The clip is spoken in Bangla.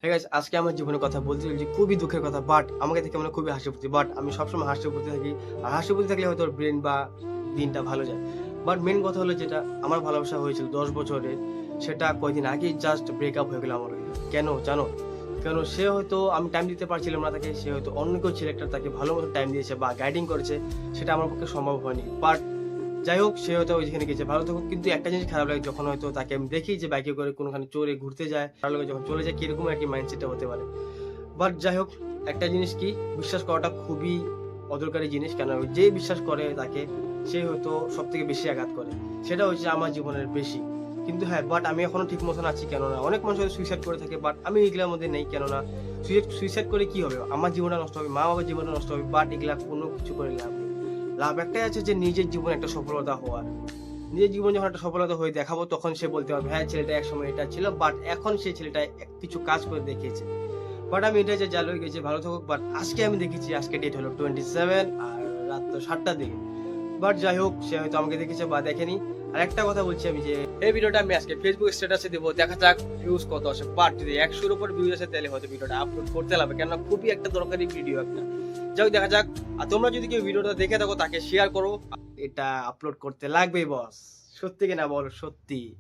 ঠিক আছে, আজকে আমার জীবনের কথা বলতে চলেছি, খুবই দুঃখের কথা। বাট আমাকে দেখে মনে হয় খুবই হাসি ফুর্তি। বাট আমি সবসময় হাসি ফুর্তি থাকি। আর হাসি ফুর্তি থাকলে হয়তো ওর ব্রেইন বা দিনটা ভালো যায়। বাট মেইন কথা হলো যেটা আমার ভালোবাসা হয়েছিল ১০ বছরের, সেটা কয়দিন আগেই জাস্ট ব্রেকআপ হয়ে গেল আমার হয়ে। কেন জানো? কেন সে হয়তো আমি টাইম দিতে পারছিলাম না তাকে। সে হয়তো অন্য কেউ সিলেক্টর তাকে ভালো মতো টাইম দিয়েছে বা গাইডিং করেছে। সেটা আমার পক্ষে সম্ভব হয়নি। বাট যাই হোক, সে হয়তো ওইখানে গেছে, ভালো থাকুক। কিন্তু একটা জিনিস খারাপ লাগে যখন হয়তো তাকে আমি দেখি যে বাইকে করে কোনোখানে চড়ে ঘুরতে যায়। তার লগে যখন চলে যায় কিরকম আরকি মাইন্ডসেটটা হতে পারে। বাট যাই হোক, একটা জিনিস কি, বিশ্বাস করাটা খুবই অদরকারি জিনিস। কেন যে বিশ্বাস করে তাকে, সে হয়তো সবথেকে বেশি আঘাত করে। সেটা হচ্ছে আমার জীবনের বেশি। কিন্তু হ্যাঁ, বাট আমি এখনো ঠিক মতন আছি। কেননা অনেক মানুষ হয়তো সুইসাইড করে থাকে, বাট আমি এগুলার মধ্যে নেই। কেননা সুইসাইড করে কি হবে? আমার জীবনটা নষ্ট হবে, মা-বাবার জীবনটা নষ্ট হবে। বাট এগুলা কোনো কিছু করে লাভ নেই। লাভ একটাই আছে যে নিজের জীবনে একটা সফলতা হওয়ার। নিজের জীবনে যখন একটা সফলতা হয়ে দেখাবো, তখন সে বলতে পারবে, "হ্যাঁ, ছেলেটা একসময় এটা ছিল, বাট এখন সেই ছেলেটা কিছু কাজ করে দেখিয়েছে।" বাট আমি এটাই যে যা লয়ে গেছি ভালো থাকুক। বাট আজকে আমি দেখেছি, আজকে ডেট হলো 27 আর রাত তো 7টার দিকে। বাট যাই হোক, সে হয়তো আমাকে দেখেছে বা দেখেনি। আর একটা কথা বলছি আমি যে, এই ভিডিওটা আমি আজকে Facebook স্ট্যাটাসে দেব। দেখা যাক ভিউজ কত আসে। বাট যদি 100 এর উপর ভিউজ আসে তাহলে হয়তো ভিডিওটা আপলোড করতে লাগবে। কেননা খুবই একটা দরকারি ভিডিও একটা। যাই হোক, দেখা যাক। আর তোমরা যদি কেউ ভিডিওটা দেখে থাকো তাকে শেয়ার করো। এটা আপলোড করতে লাগবেই বস। সত্যি কিনা বলো? সত্যি।